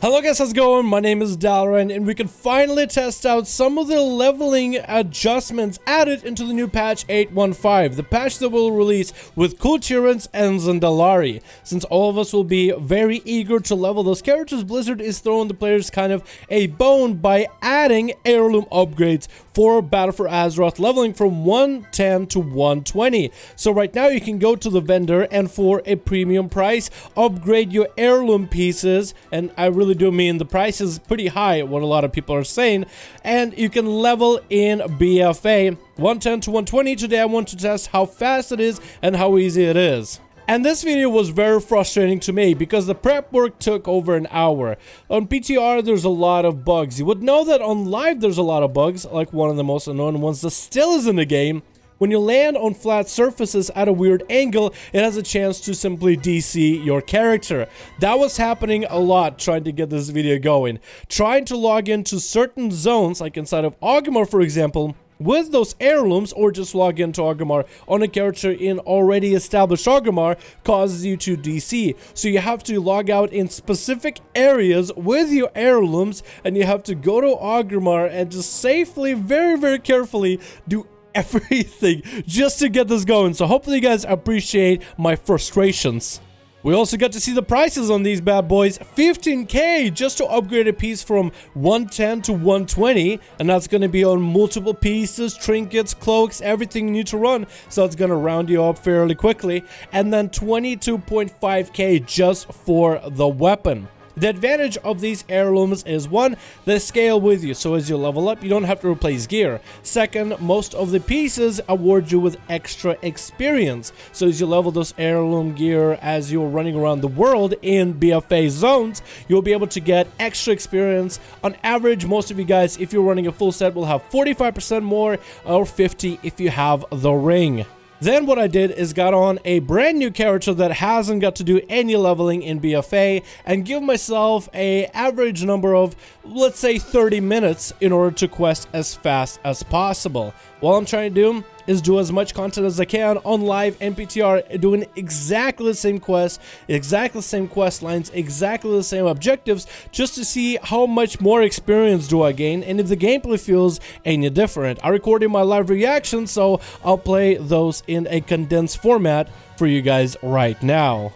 Hello guys, how's it going? My name is Dalaran, and we can finally test out some of the leveling adjustments added into the new patch 8.1.5, the patch that will release with cool Tyrants and Zandalari. Since all of us will be very eager to level those characters, Blizzard is throwing the players kind of a bone by adding heirloom upgrades for Battle for Azeroth, leveling from 110 to 120. So right now you can go to the vendor and for a premium price, upgrade your heirloom pieces, and I really do mean the price is pretty high, what a lot of people are saying, and you can level in BFA 110 to 120. Today I want to test how fast it is and how easy it is. And this video was very frustrating to me because the prep work took over an hour. On PTR there's a lot of bugs. You would know that on live there's a lot of bugs, like one of the most annoying ones that still is in the game. When you land on flat surfaces at a weird angle, it has a chance to simply DC your character. That was happening a lot trying to get this video going. Trying to log into certain zones, like inside of Orgrimmar for example, with those heirlooms, or just log into Orgrimmar on a character in already established Orgrimmar, causes you to DC. So you have to log out in specific areas with your heirlooms, and you have to go to Orgrimmar and just safely, very carefully do everything just to get this going. So hopefully you guys appreciate my frustrations. We also got to see the prices on these bad boys. 15k just to upgrade a piece from 110 to 120, and that's going to be on multiple pieces, trinkets, cloaks, everything you need to run, so it's going to round you up fairly quickly. And then 22.5k just for the weapon. The advantage of these heirlooms is, one, they scale with you, so as you level up, you don't have to replace gear. Second, most of the pieces award you with extra experience, so as you level those heirloom gear as you're running around the world in BFA zones, you'll be able to get extra experience. On average, most of you guys, if you're running a full set, will have 45% more, or 50 if you have the ring. Then what I did is got on a brand new character that hasn't got to do any leveling in BFA and give myself a average number of, let's say, 30 minutes in order to quest as fast as possible. What I'm trying to do is do as much content as I can on live NPTR, doing exactly the same quests, exactly the same quest lines, exactly the same objectives, just to see how much more experience do I gain and if the gameplay feels any different. I recorded my live reaction, so I'll play those in a condensed format for you guys right now.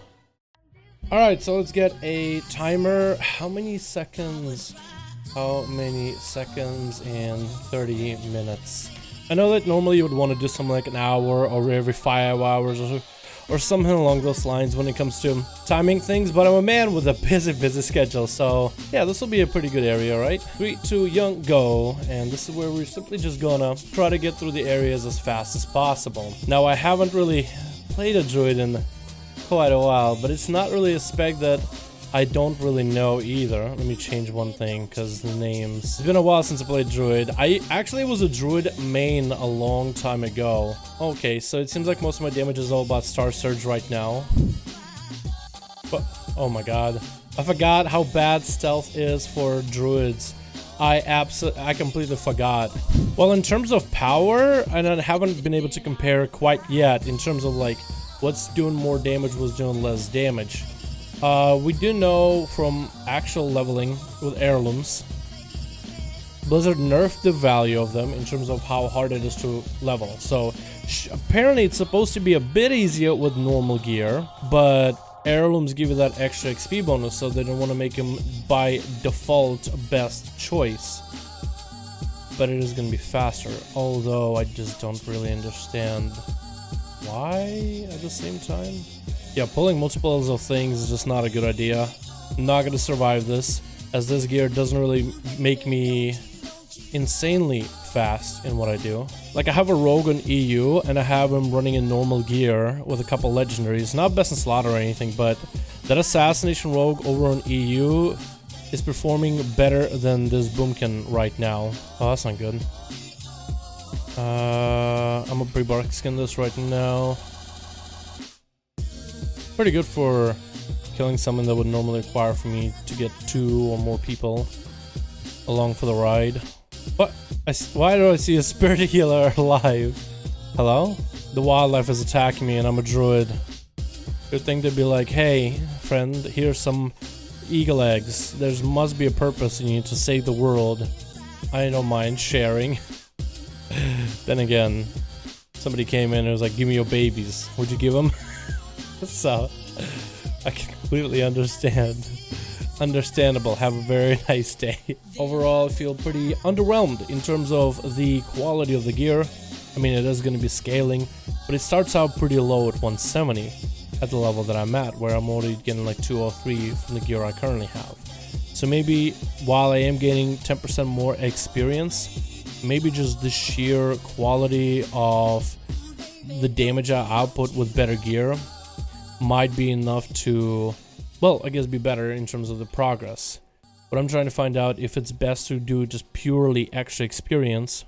Alright, so let's get a timer. How many seconds? How many seconds in 30 minutes? I know that normally you would want to do something like an hour or every 5 hours or something along those lines when it comes to timing things, but I'm a man with a busy schedule, so yeah, this will be a pretty good area, right? 3, 2, 1, go, and this is where we're simply just gonna try to get through the areas as fast as possible. Now, I haven't really played a druid in quite a while, but it's not really a spec that I don't really know either. Let me change one thing because the names. It's been a while since I played druid. I actually was a druid main a long time ago. Okay, so it seems like most of my damage is all about Star Surge right now. But oh my god, I forgot how bad stealth is for druids. I completely forgot. Well, in terms of power, and I haven't been able to compare quite yet in terms of like what's doing more damage, what's doing less damage. We do know from actual leveling with heirlooms, Blizzard nerfed the value of them in terms of how hard it is to level. So apparently it's supposed to be a bit easier with normal gear, but heirlooms give you that extra XP bonus, so they don't want to make them by default best choice. But it is going to be faster, although I just don't really understand why at the same time. Yeah, pulling multiples of things is just not a good idea. I'm not going to survive this, as this gear doesn't really make me insanely fast in what I do. Like, I have a rogue on EU, and I have him running in normal gear with a couple legendaries. Not best in slot or anything, but that assassination rogue over on EU is performing better than this boomkin right now. Oh, that's not good. I'm a pre-bark skin this right now. Pretty good for killing someone that would normally require for me to get 2 or more people along for the ride. What? Why do I see a spirit healer alive? Hello? The wildlife is attacking me and I'm a druid. Good thing to be like, hey, friend, here's some Eagle eggs. There must be a purpose in you to save the world. I don't mind sharing. Then again, somebody came in and was like, give me your babies. Would you give them? So, I can completely understand. Understandable. Have a very nice day. Overall, I feel pretty underwhelmed in terms of the quality of the gear. I mean, it is going to be scaling, but it starts out pretty low at 170 at the level that I'm at, where I'm already getting like 203 from the gear I currently have. So maybe while I am gaining 10% more experience, maybe just the sheer quality of the damage I output with better gear might be enough to, well, I guess be better in terms of the progress. But I'm trying to find out if it's best to do just purely extra experience,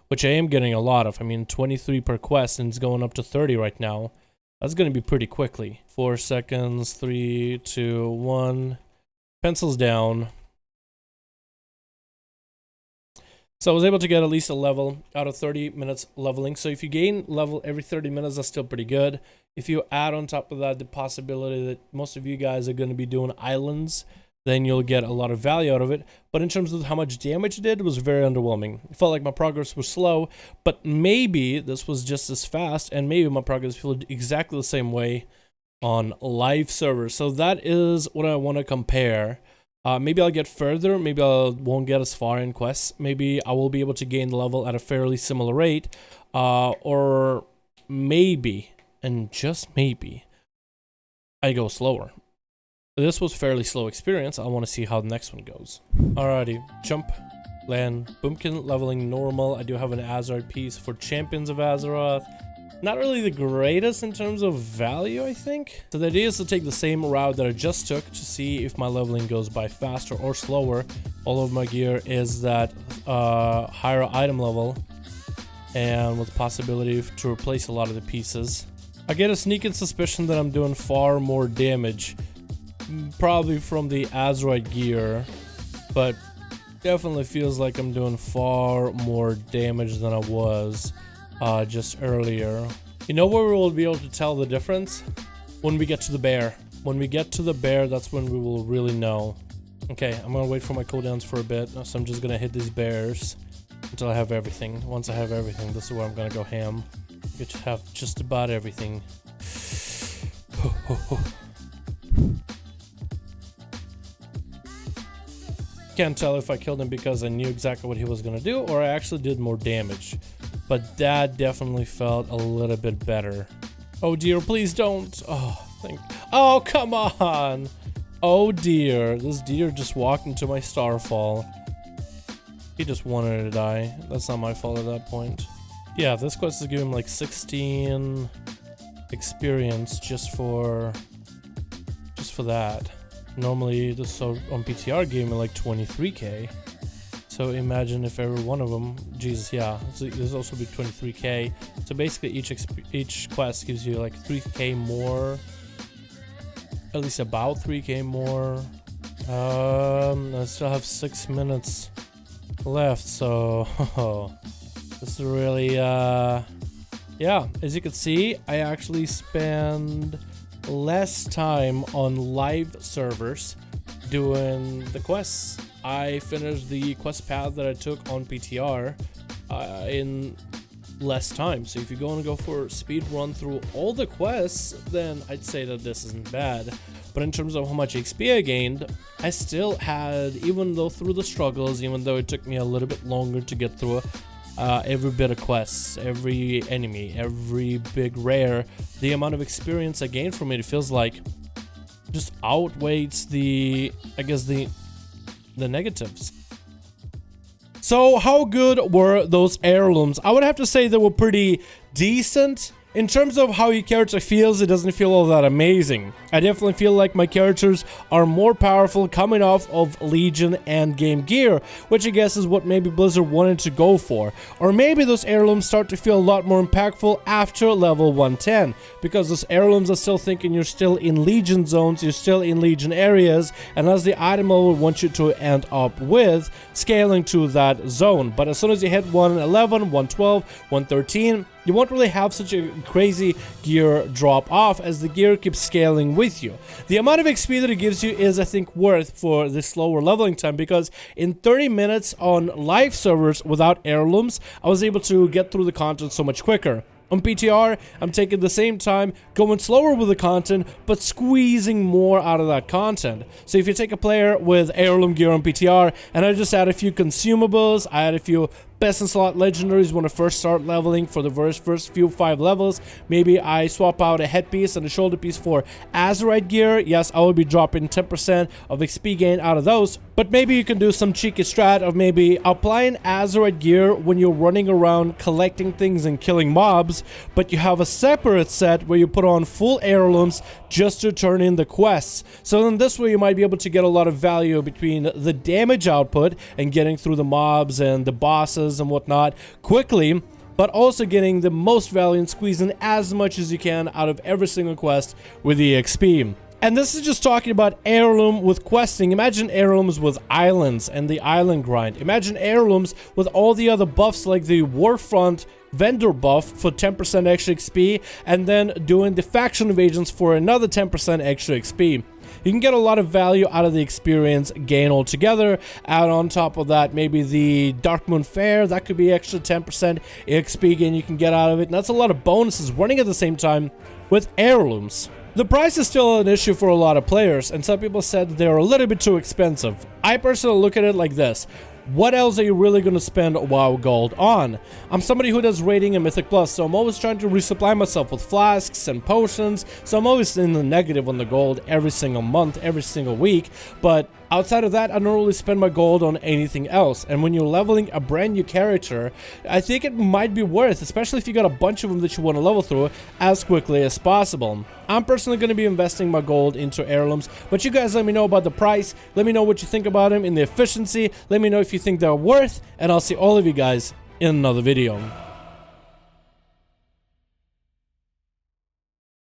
which I am getting a lot of. I mean, 23 per quest, and it's going up to 30 right now. That's going to be pretty quickly. 4 seconds, 3, 2, 1. Pencils down. So I was able to get at least a level out of 30 minutes leveling. So if you gain level every 30 minutes, that's still pretty good. If you add on top of that the possibility that most of you guys are going to be doing islands, then you'll get a lot of value out of it. But in terms of how much damage it did, it was very underwhelming. It felt like my progress was slow, but maybe this was just as fast, and maybe my progress felt exactly the same way on live servers. So that is what I want to compare. Maybe I'll get further, maybe I won't get as far in quests, maybe I will be able to gain level at a fairly similar rate, or maybe, and just maybe, I go slower. This was fairly slow experience. I want to see how the next one goes. Alrighty, jump, land, boomkin, leveling normal. I do have an Azeroth piece for Champions of Azeroth. Not really the greatest in terms of value, I think. So the idea is to take the same route that I just took to see if my leveling goes by faster or slower. All of my gear is that higher item level, and with possibility to replace a lot of the pieces. I get a sneaking suspicion that I'm doing far more damage, probably from the Azeroth gear, but definitely feels like I'm doing far more damage than I was just earlier. You know where we will be able to tell the difference? When we get to the bear. When we get to the bear, that's when we will really know. Okay, I'm gonna wait for my cooldowns for a bit, so I'm just gonna hit these bears until I have everything. Once I have everything, this is where I'm gonna go ham. Get to have just about everything. Can't tell if I killed him because I knew exactly what he was gonna do, or I actually did more damage. But that definitely felt a little bit better. Oh dear, please don't. Oh, come on. Oh dear, this deer just walked into my starfall. He just wanted to die. That's not my fault at that point. Yeah, this quest is giving like 16 experience just for that. Normally this on PTR gave me like 23k. So imagine if every one of them, Jesus, yeah, this also be 23k. So basically each quest gives you like 3k more, at least about 3k more. I still have 6 minutes left, so this is really, yeah, as you can see, I actually spend less time on live servers doing the quests. I finished the quest path that I took on PTR in less time. So if you're going to go for speed run through all the quests, then I'd say that this isn't bad. But in terms of how much XP I gained, I still had, even though through the struggles, even though it took me a little bit longer to get through every bit of quests, every enemy, every big rare, the amount of experience I gained from it, it feels like just outweighs the, I guess, the negatives. So how good were those heirlooms? I would have to say they were pretty decent. In terms of how your character feels, it doesn't feel all that amazing. I definitely feel like my characters are more powerful coming off of Legion and game gear, which I guess is what maybe Blizzard wanted to go for. Or maybe those heirlooms start to feel a lot more impactful after level 110, because those heirlooms are still thinking you're still in Legion zones, you're still in Legion areas, and as the item level wants you to end up with, scaling to that zone. But as soon as you hit 111, 112, 113, you won't really have such a crazy gear drop off as the gear keeps scaling with you. The amount of XP that it gives you is, I think, worth for the slower leveling time, because in 30 minutes on live servers without heirlooms, I was able to get through the content so much quicker. On PTR, I'm taking the same time, going slower with the content, but squeezing more out of that content. So if you take a player with heirloom gear on PTR, and I just add a few consumables, I add a few best in slot legendaries when I first start leveling for the first few 5 levels. Maybe I swap out a headpiece and a shoulder piece for Azeroth gear. Yes, I will be dropping 10% of XP gain out of those. But maybe you can do some cheeky strat of maybe applying Azeroth gear when you're running around collecting things and killing mobs, but you have a separate set where you put on full heirlooms just to turn in the quests. So then this way you might be able to get a lot of value between the damage output and getting through the mobs and the bosses and whatnot quickly, but also getting the most value and squeezing as much as you can out of every single quest with the XP. And this is just talking about heirloom with questing. Imagine heirlooms with islands and the island grind. Imagine heirlooms with all the other buffs like the Warfront vendor buff for 10% extra XP, and then doing the faction invasions for another 10% extra XP. You can get a lot of value out of the experience gain altogether. Add on top of that maybe the Darkmoon Fair, that could be extra 10% XP gain you can get out of it, and that's a lot of bonuses running at the same time with heirlooms. The price is still an issue for a lot of players, and some people said they're a little bit too expensive. I personally look at it like this. What else are you really going to spend WoW gold on? I'm somebody who does raiding and Mythic Plus, so I'm always trying to resupply myself with flasks and potions, so I'm always in the negative on the gold every single month, every single week, but outside of that, I don't really spend my gold on anything else. And when you're leveling a brand new character, I think it might be worth, especially if you got a bunch of them that you want to level through as quickly as possible. I'm personally going to be investing my gold into heirlooms, but you guys let me know about the price. Let me know what you think about them in the efficiency. Let me know if you think they're worth, and I'll see all of you guys in another video.